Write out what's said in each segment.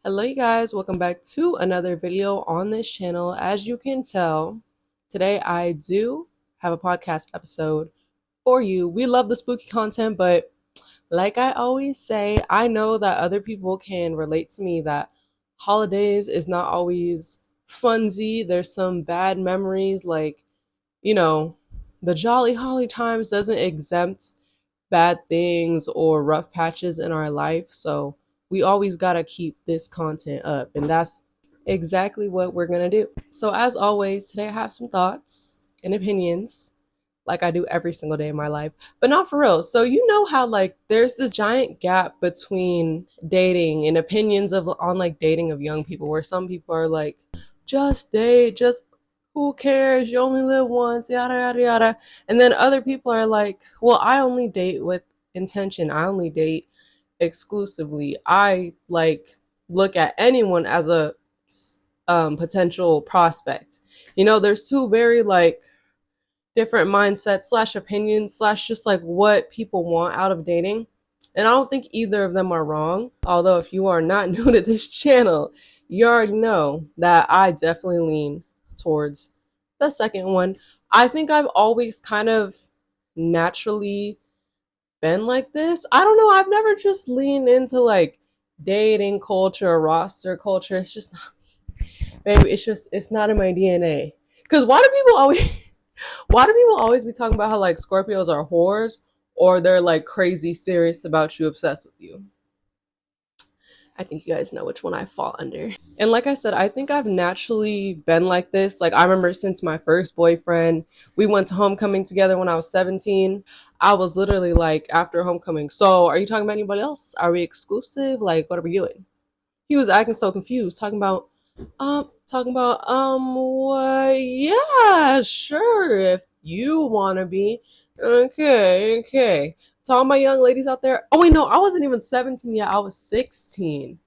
Hello you guys, welcome back to another video on this channel. As you can tell, today I do have a podcast episode for you. We love the spooky content, but like I always say, I know that other people can relate to me that holidays is not always funsy. There's some bad memories, like, you know, the jolly holly times doesn't exempt bad things or rough patches in our life. So we always got to keep this content up. And that's exactly what we're going to do. So, as always, today I have some thoughts and opinions like I do every single day of my life, but not for real. So, you know how like there's this giant gap between dating and opinions of on like dating of young people, where some people are like, just date, just who cares? You only live once, yada, yada, yada. And then other people are like, well, I only date with intention. I only date exclusively. I like look at anyone as a potential prospect. You know, there's two very like different mindsets slash opinions slash just like what people want out of dating. And I don't think either of them are wrong. Although if you are not new to this channel, you already know that I definitely lean towards the second one. I think I've always kind of naturally been like this. I don't know. I've never just leaned into like dating culture, roster culture. It's just not, baby. It's not in my DNA. Because why do people always why do people always be talking about how like Scorpios are whores or they're like crazy serious about you, obsessed with you? I think you guys know which one I fall under. And like I said, I think I've naturally been like this. Like I remember since my first boyfriend, we went to homecoming together when I was 17. I was literally like after homecoming, so are you talking about anybody else? Are we exclusive? Like what are we doing? He was acting so confused, what? Yeah, sure, if you want to be. Okay. To all my young ladies out there. Oh, wait, no, I wasn't even 17 yet. I was 16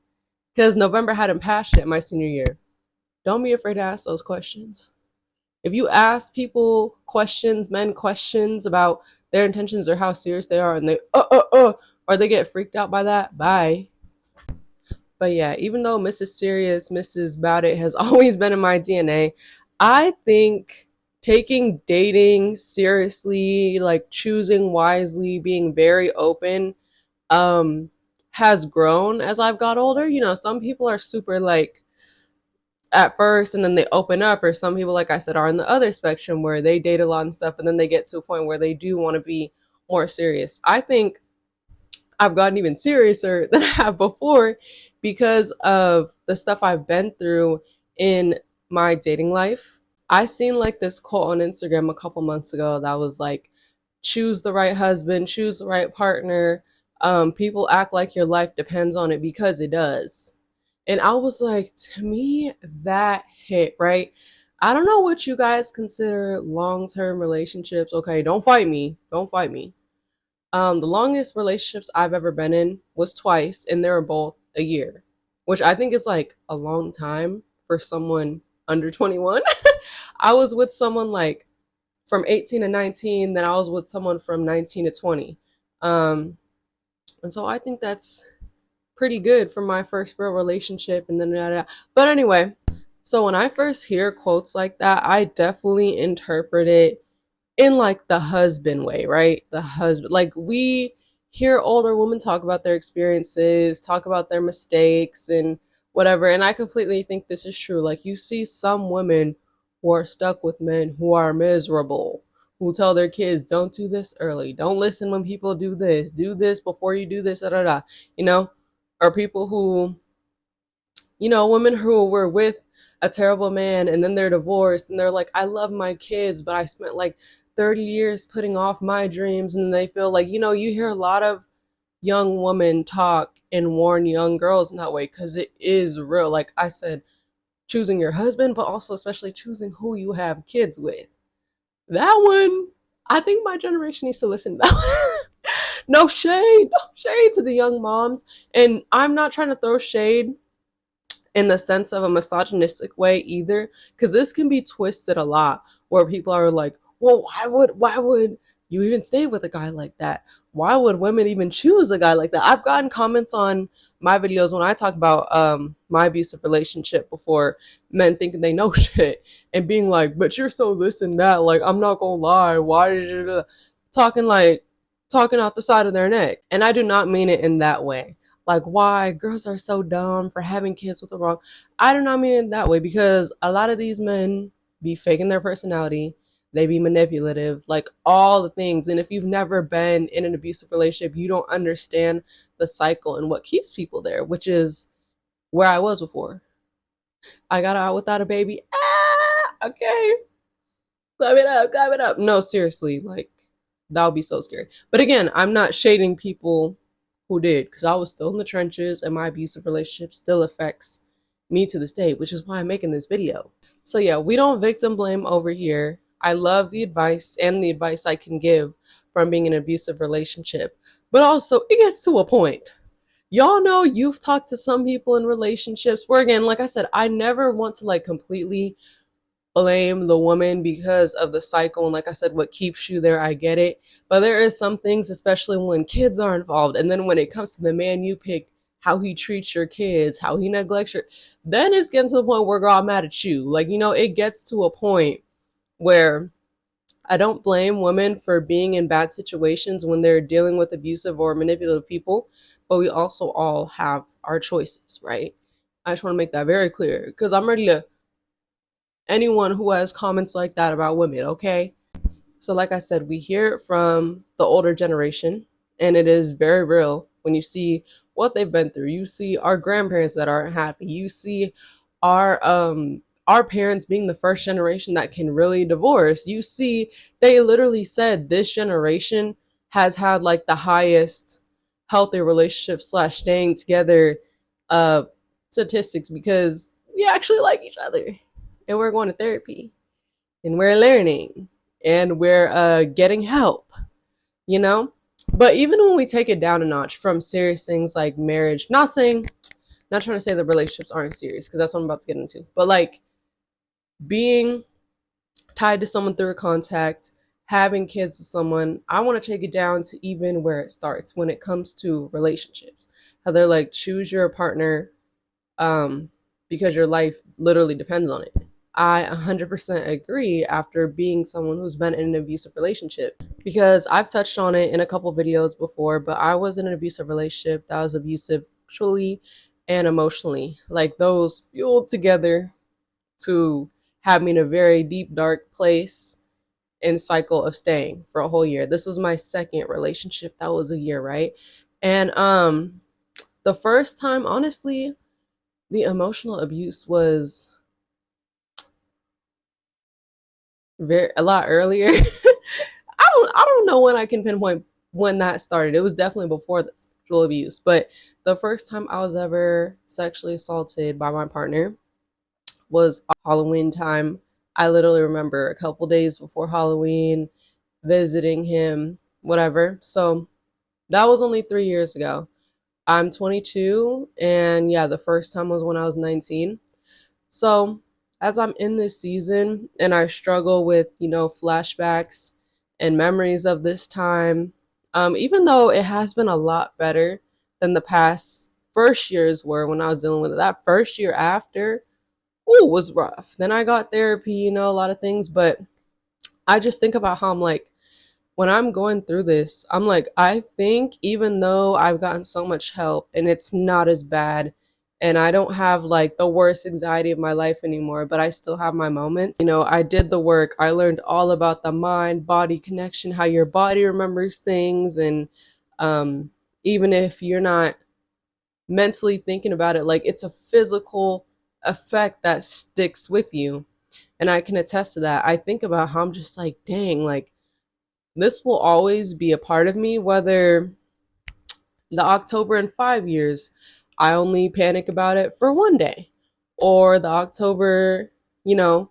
because November hadn't passed yet my senior year. Don't be afraid to ask those questions. If you ask people questions, men questions about their intentions or how serious they are, and or they get freaked out by that, bye. But yeah, even though Mrs. Serious, Mrs. About It has always been in my DNA, I think taking dating seriously, like choosing wisely, being very open, um, has grown as I've got older. You know, some people are super like at first and then they open up, or some people, like I said, are in the other spectrum where they date a lot and stuff and then they get to a point where they do want to be more serious. I think I've gotten even seriouser than I have before because of the stuff I've been through in my dating life. I seen like this quote on Instagram a couple months ago that was like, choose the right husband, choose the right partner. People act like your life depends on it because it does. And I was like, to me, that hit, right? I don't know what you guys consider long term relationships. Okay, don't fight me. Don't fight me. The longest relationships I've ever been in was twice, and they were both a year, which I think is like a long time for someone under 21. I was with someone like from 18 to 19, then I was with someone from 19 to 20. Um, and so I think that's pretty good for my first real relationship. And then, but anyway, so when I first hear quotes like that, I definitely interpret it in like the husband way, right? The husband, like we hear older women talk about their experiences, talk about their mistakes and whatever. And I completely think this is true. Like you see some women who are stuck with men who are miserable, who tell their kids, don't do this early, don't listen when people do this before you do this, da da da, you know, or people who, you know, women who were with a terrible man and then they're divorced and they're like, I love my kids, but I spent like 30 years putting off my dreams. And they feel like, you know, you hear a lot of young women talk and warn young girls in that way because it is real. Like I said, choosing your husband, but also especially choosing who you have kids with. That one, I think my generation needs to listen to that one. No shade to the young moms. And I'm not trying to throw shade in the sense of a misogynistic way either, because this can be twisted a lot where people are like, well, why would you even stayed with a guy like that? Why would women even choose a guy like that? I've gotten comments on my videos when I talk about my abusive relationship before, men thinking they know shit and being like, but you're so this and that, like, I'm not gonna lie, why did you talking like talking out the side of their neck? And I do not mean it in that way. Like, why girls are so dumb for having kids with the wrong. I do not mean it that way, because a lot of these men be faking their personality, they be manipulative, like all the things. And if you've never been in an abusive relationship, you don't understand the cycle and what keeps people there, which is where I was before. I got out without a baby. Okay. Clap it up, clap it up. No, seriously, like, that would be so scary. But again, I'm not shading people who did, because I was still in the trenches and my abusive relationship still affects me to this day, which is why I'm making this video. So yeah, we don't victim blame over here. I love the advice and the advice I can give from being in an abusive relationship. But also, it gets to a point. Y'all know you've talked to some people in relationships where, again, like I said, I never want to like completely blame the woman because of the cycle, and like I said, what keeps you there, I get it. But there is some things, especially when kids are involved, and then when it comes to the man you pick, how he treats your kids, how he neglects your, then it's getting to the point where, girl, I'm mad at you. Like, it gets to a point where I don't blame women for being in bad situations when they're dealing with abusive or manipulative people, but we also all have our choices, right? I just want to make that very clear, because I'm ready to anyone who has comments like that about women, okay? So, like I said, we hear it from the older generation, and it is very real when you see what they've been through. You see our grandparents that aren't happy. You see our parents being the first generation that can really divorce. You see, they literally said this generation has had like the highest healthy relationship slash staying together uh statistics, because we actually like each other and we're going to therapy and we're learning and we're getting help, you know? But even when we take it down a notch from serious things like marriage, not trying to say that relationships aren't serious, because that's what I'm about to get into, but like being tied to someone through a contact, having kids with someone, I want to take it down to even where it starts when it comes to relationships. How they're like, choose your partner um, because your life literally depends on it. I 100% agree after being someone who's been in an abusive relationship, because I've touched on it in a couple videos before, but I was in an abusive relationship that was abusive sexually and emotionally. Like, those fueled together to have me in a very deep, dark place and cycle of staying for a whole year. This was my second relationship that was a year, right? And the first time, honestly, the emotional abuse was a lot earlier. I don't know when I can pinpoint when that started. It was definitely before the sexual abuse, but the first time I was ever sexually assaulted by my partner was Halloween time. I literally remember a couple days before Halloween visiting him, whatever. So that was only 3 years ago. I'm 22, and yeah, the first time was when I was 19. So, as I'm in this season and I struggle with, flashbacks and memories of this time, even though it has been a lot better than the past first years were when I was dealing with it, that first year after, ooh, was rough. Then I got therapy, a lot of things, but I just think about how I'm like, when I'm going through this, I'm like, I think even though I've gotten so much help and it's not as bad, and I don't have like the worst anxiety of my life anymore, but I still have my moments. I did the work. I learned all about the mind body connection, how your body remembers things. And um, even if you're not mentally thinking about it, like, it's a physical effect that sticks with you. And I can attest to that. I think about how I'm just like, dang, like, this will always be a part of me, whether the October in 5 years, I only panic about it for one day, or the October, you know,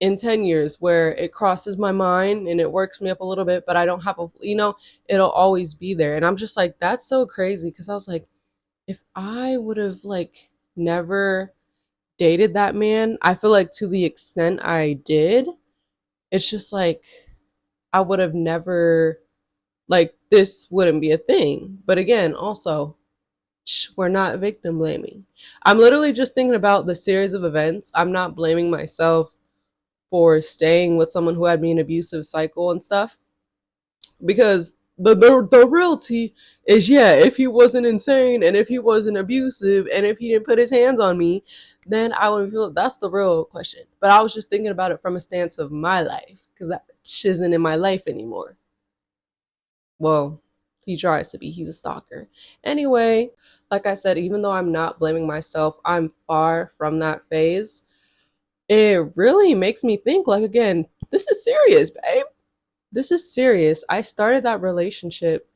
in 10 years where it crosses my mind and it works me up a little bit, but I don't have it'll always be there. And I'm just like, that's so crazy, because I was like, if I would have like never dated that man, I feel like to the extent I did, it's just like, I would have never, like, this wouldn't be a thing. But again, also, we're not victim blaming. I'm literally just thinking about the series of events. I'm not blaming myself for staying with someone who had me in an abusive cycle and stuff, because the reality is, yeah, if he wasn't insane and if he wasn't abusive and if he didn't put his hands on me, then I would feel that's the real question. But I was just thinking about it from a stance of my life, because that bitch isn't in my life anymore. Well, he tries to be. He's a stalker. Anyway, like I said, even though I'm not blaming myself, I'm far from that phase. It really makes me think, like, again, this is serious, babe. This is serious. I started that relationship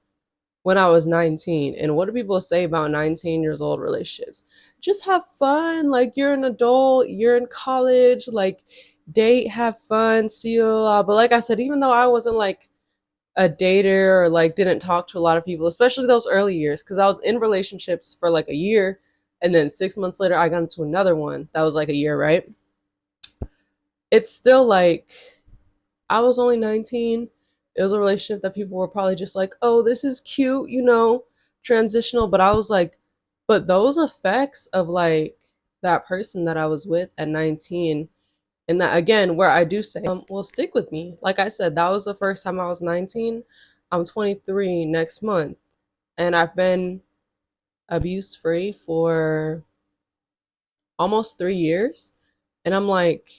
when I was 19. And what do people say about 19 years old relationships? Just have fun. Like, you're an adult, you're in college, like, date, have fun, see you. But like I said, even though I wasn't like a dater or like didn't talk to a lot of people, especially those early years, because I was in relationships for like a year. And then 6 months later, I got into another one that was like a year, right? It's still like, I was only 19. It was a relationship that people were probably just like, oh, this is cute, transitional. But I was like, but those effects of like that person that I was with at 19, and that again, where I do say, will stick with me. Like I said, that was the first time I was 19. I'm 23 next month, and I've been abuse free for almost 3 years. And I'm like,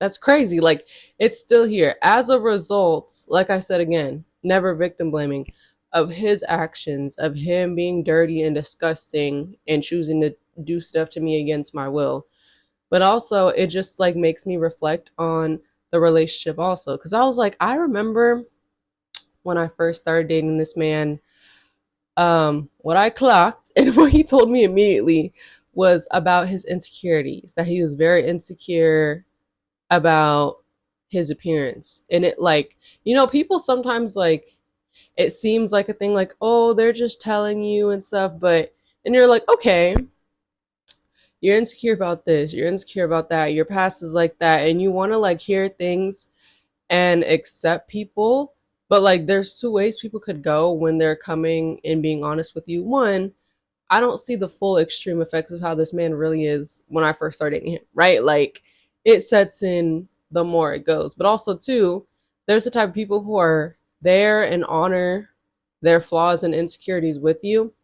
that's crazy. Like, it's still here. As a result, like I said again, never victim blaming, of his actions, of him being dirty and disgusting and choosing to do stuff to me against my will. But also, it just like makes me reflect on the relationship also. Because I was like, I remember when I first started dating this man, what I clocked and what he told me immediately was about his insecurities, that he was very insecure about his appearance. And it like, people sometimes like, it seems like a thing like, oh, they're just telling you and stuff, but and you're like, okay, you're insecure about this, you're insecure about that, your past is like that, and you want to like hear things and accept people. But like, there's two ways people could go when they're coming and being honest with you. One, I don't see the full extreme effects of how this man really is when I first started dating him, right? Like, it sets in the more it goes. But also, too, there's the type of people who are there and honor their flaws and insecurities with you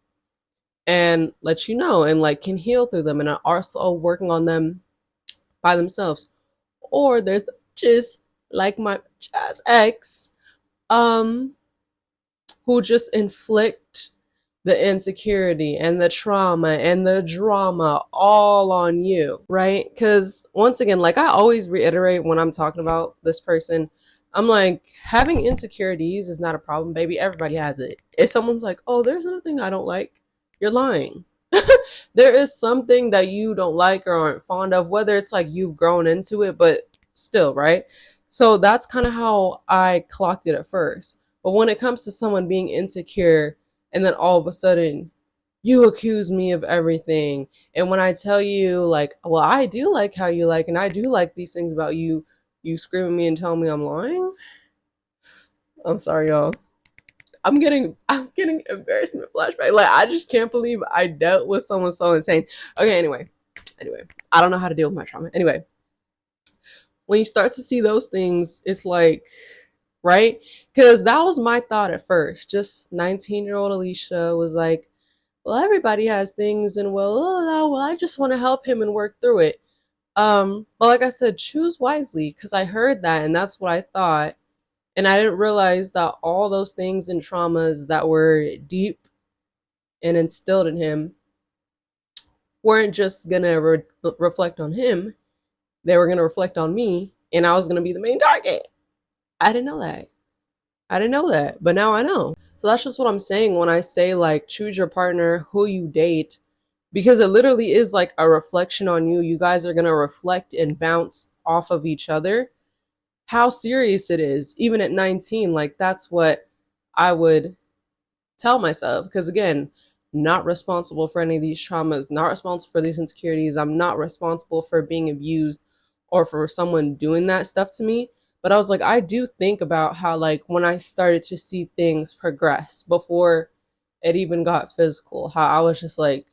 and let you know and like can heal through them and are also working on them by themselves. Or there's just like my jazz ex, um, who just inflict the insecurity and the trauma and the drama all on you, right? Because once again, like I always reiterate when I'm talking about this person, I'm like, having insecurities is not a problem, baby. Everybody has it. If someone's like, oh, there's nothing I don't like, you're lying. There is something that you don't like or aren't fond of, whether it's like you've grown into it, but still, right? So that's kind of how I clocked it at first. But when it comes to someone being insecure, and then all of a sudden you accuse me of everything, and when I tell you like, well, I do like how you like and I do like these things about you, you scream at me and tell me I'm lying. I'm sorry, y'all. I'm getting embarrassment flashback. Like, I just can't believe I dealt with someone so insane. Okay, anyway, I don't know how to deal with my trauma. Anyway, when you start to see those things, it's like, right? Because that was my thought at first. Just 19-year-old Alicia was like, well, everybody has things, and well, I just want to help him and work through it. But like I said, choose wisely, because I heard that, and that's what I thought, and I didn't realize that all those things and traumas that were deep and instilled in him weren't just gonna reflect on him; they were gonna reflect on me, and I was gonna be the main target. I didn't know that. I didn't know that, but now I know. So that's just what I'm saying when I say like choose your partner, who you date, because it literally is like a reflection on you. You guys are going to reflect and bounce off of each other. How serious it is, even at 19, like that's what I would tell myself. Because again, not responsible for any of these traumas, not responsible for these insecurities. I'm not responsible for being abused or for someone doing that stuff to me. But I was like, I do think about how, like, when I started to see things progress before it even got physical, how I was just like,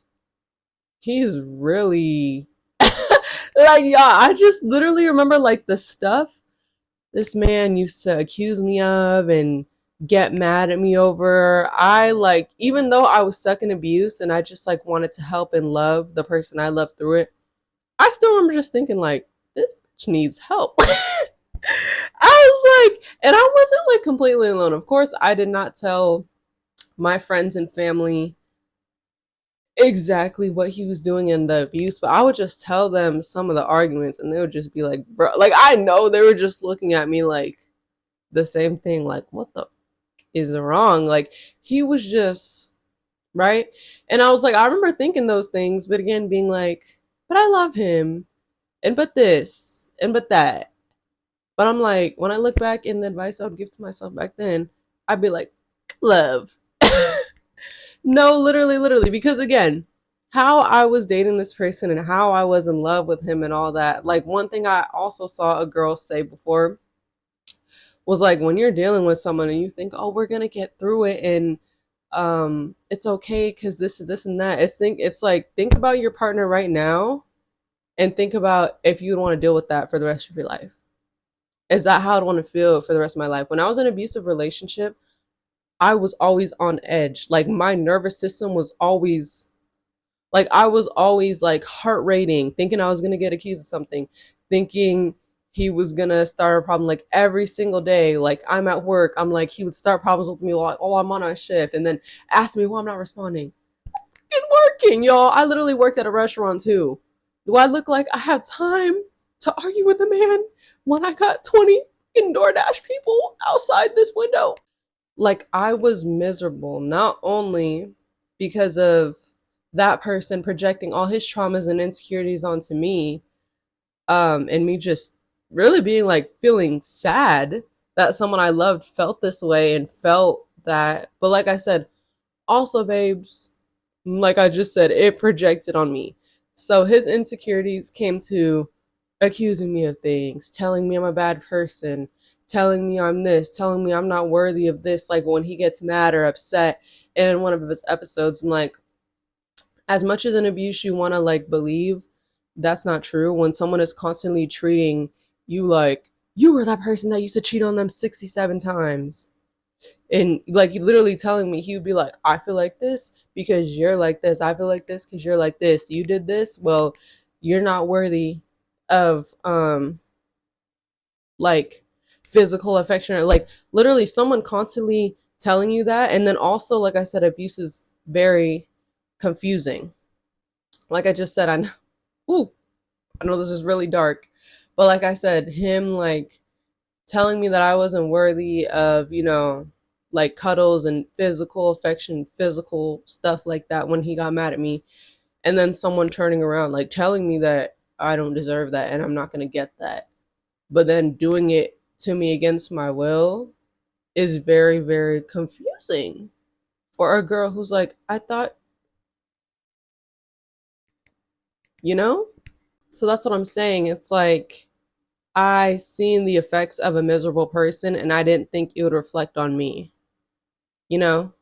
he's really like, yeah, I just literally remember like the stuff this man used to accuse me of and get mad at me over. I like, even though I was stuck in abuse and I just like wanted to help and love the person I loved through it, I still remember just thinking like, this bitch needs help. I was like, and I wasn't like completely alone. Of course, I did not tell my friends and family exactly what he was doing in the abuse, but I would just tell them some of the arguments and they would just be like, bro, like I know they were just looking at me like the same thing, like, what the is wrong? Like, he was just right. And I was like, I remember thinking those things, but again, being like, but I love him, and but this, and but that. But I'm like, when I look back in the advice I would give to myself back then, I'd be like, love. No, literally, because again, how I was dating this person and how I was in love with him and all that. Like, one thing I also saw a girl say before was like, when you're dealing with someone and you think, oh, we're gonna get through it and it's okay because this and that. It's like, think about your partner right now and think about if you'd want to deal with that for the rest of your life. Is that how I'd want to feel for the rest of my life? When I was in an abusive relationship, I was always on edge. Like, my nervous system was always like, I was always like heart rating, thinking I was gonna get accused of something, thinking he was gonna start a problem like every single day. Like, I'm at work, I'm like, he would start problems with me while I'm on a shift and then ask me why I'm not responding. And working, y'all. I literally worked at a restaurant too. Do I look like I have time to argue with a man when I got 20 in DoorDash people outside this window? Like, I was miserable, not only because of that person projecting all his traumas and insecurities onto me, and me just really being like feeling sad that someone I loved felt this way and felt that. But like I said, also, babes, like I just said, it projected on me. So his insecurities came to accusing me of things, telling me I'm a bad person, telling me I'm this, telling me I'm not worthy of this. Like, when he gets mad or upset in one of his episodes, and like, as much as an abuse you want to like believe, that's not true. When someone is constantly treating you like you were that person that used to cheat on them 67 times, and like literally telling me, he would be like, I feel like this because you're like this, I feel like this because you're like this, you did this, well, you're not worthy of like physical affection, or like literally someone constantly telling you that. And then also, like I said, abuse is very confusing. Like I just said, ooh, I know this is really dark, but like I said, him like telling me that I wasn't worthy of, like cuddles and physical affection, physical stuff like that when he got mad at me. And then someone turning around, like telling me that I don't deserve that and I'm not going to get that. But then doing it to me against my will is very, very confusing for a girl who's like, I thought, you know? So that's what I'm saying. It's like, I seen the effects of a miserable person and I didn't think it would reflect on me, you know?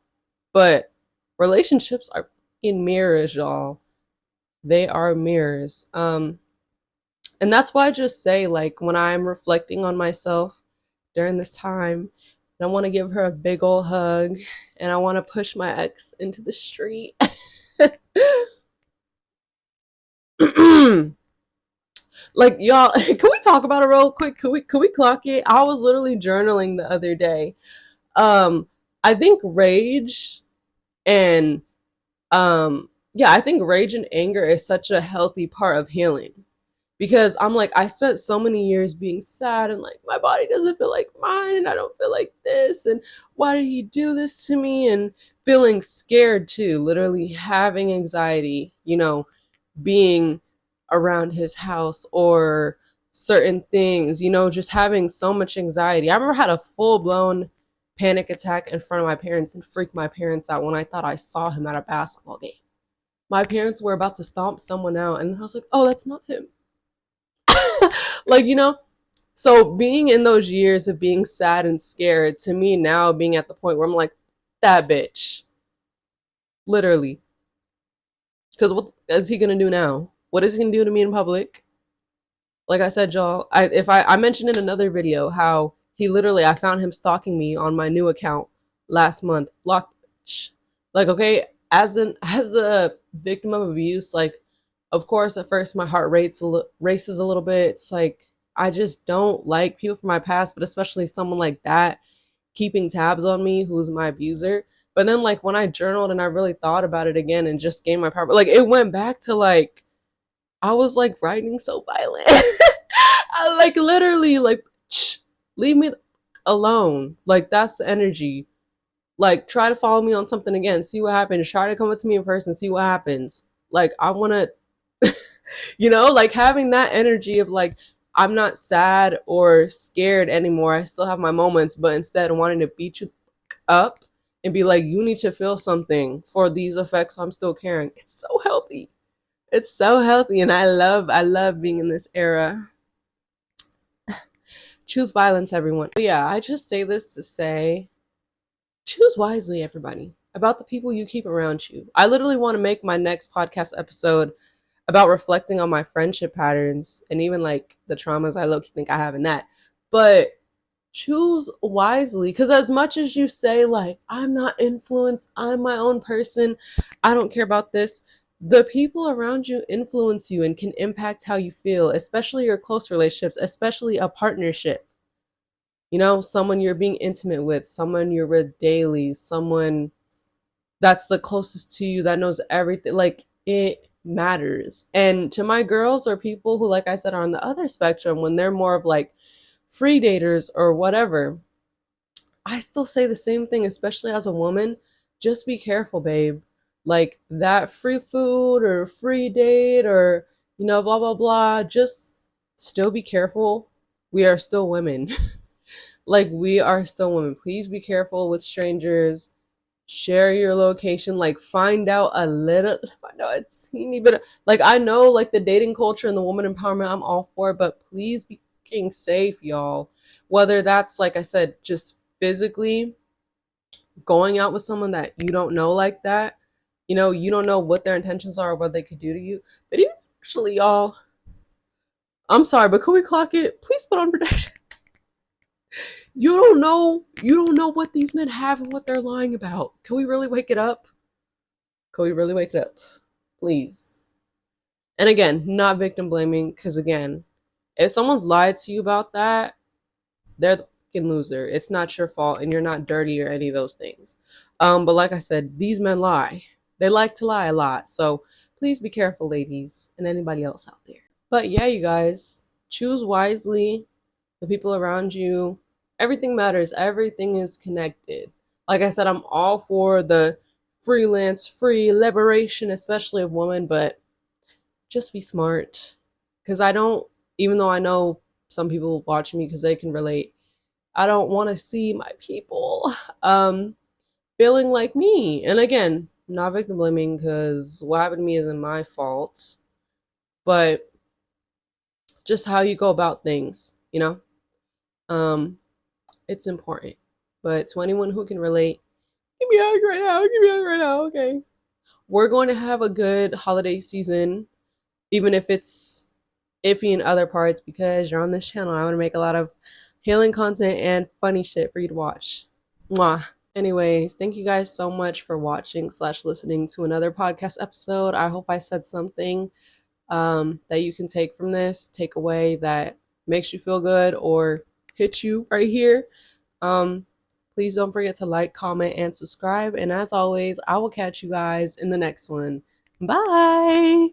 But relationships are fucking mirrors, y'all. They are mirrors. And that's why I just say, like, when I'm reflecting on myself during this time, and I want to give her a big old hug, and I want to push my ex into the street. Like, y'all, can we talk about it real quick? Could we clock it? I was literally journaling the other day. I think rage and yeah, I think rage and anger is such a healthy part of healing, because I'm like, I spent so many years being sad and like, my body doesn't feel like mine and I don't feel like this, and why did he do this to me, and feeling scared too, literally having anxiety, being around his house or certain things, just having so much anxiety. I remember I had a full blown panic attack in front of my parents and freaked my parents out when I thought I saw him at a basketball game. My parents were about to stomp someone out and I was like, oh, that's not him. Like, So being in those years of being sad and scared, to me now being at the point where I'm like, that bitch, literally. Because what is he gonna do now? What is he gonna do to me in public? Like I said, y'all, I mentioned in another video how he literally, I found him stalking me on my new account last month. Blocked. Like, okay, as a victim of abuse, like, of course, at first my heart races a little bit. It's like I just don't like people from my past, but especially someone like that keeping tabs on me who's my abuser. But then, like, when I journaled and I really thought about it again and just gained my power, like, it went back to like I was like writing so violent. I like literally like leave me alone. Like that's the energy. Like try to follow me on something again, see what happens. Try to come up to me in person, see what happens. Like I want to like having that energy of like I'm not sad or scared anymore. I still have my moments, but instead wanting to beat you up and be like you need to feel something for these effects I'm still carrying. It's so healthy. It's so healthy and I love being in this era. Choose violence, everyone. But yeah, I just say this to say choose wisely, everybody, about the people you keep around you. I literally want to make my next podcast episode about reflecting on my friendship patterns and even like the traumas I low-key think I have in that. But choose wisely because as much as you say like I'm not influenced, I'm my own person, I don't care about this, the people around you influence you and can impact how you feel, especially your close relationships, especially a partnership. Someone you're being intimate with, someone you're with daily, someone that's the closest to you that knows everything. Like it matters. And to my girls or people who, like I said, are on the other spectrum, when they're more of like free daters or whatever, I still say the same thing, especially as a woman. Just be careful, babe. Like that free food or free date or, blah, blah, blah. Just still be careful. We are still women. Like we are still women. Please be careful with strangers. Share your location. Like find out a teeny bit. Like I know, like the dating culture and the woman empowerment, I'm all for, but please be fucking safe, y'all. Whether that's like I said, just physically going out with someone that you don't know like that. You don't know what their intentions are or what they could do to you. But even actually, y'all, I'm sorry, but can we clock it? Please put on protection. You don't know what these men have and what they're lying about. Can we really wake it up? Can we really wake it up? Please. And again, not victim blaming, because again, if someone's lied to you about that, they're the fucking loser. It's not your fault and you're not dirty or any of those things. But like I said, these men lie. They like to lie a lot. So please be careful, ladies, and anybody else out there. But yeah, you guys, choose wisely. The people around you, everything matters. Everything is connected. Like I said, I'm all for the freelance, free liberation, especially of women, but just be smart. Because I don't, even though I know some people watch me because they can relate, I don't want to see my people feeling like me. And again, not victim blaming because what happened to me isn't my fault, but just how you go about things. Um, it's important. But to anyone who can relate, give me a hug right now. Give me a hug right now. Okay. We're going to have a good holiday season, even if it's iffy in other parts, because you're on this channel. I want to make a lot of healing content and funny shit for you to watch. Mwah. Anyways, thank you guys so much for watching / listening to another podcast episode. I hope I said something that you can take from this, take away that makes you feel good or hit you right here. Please don't forget to like, comment, and subscribe. And as always, I will catch you guys in the next one. Bye.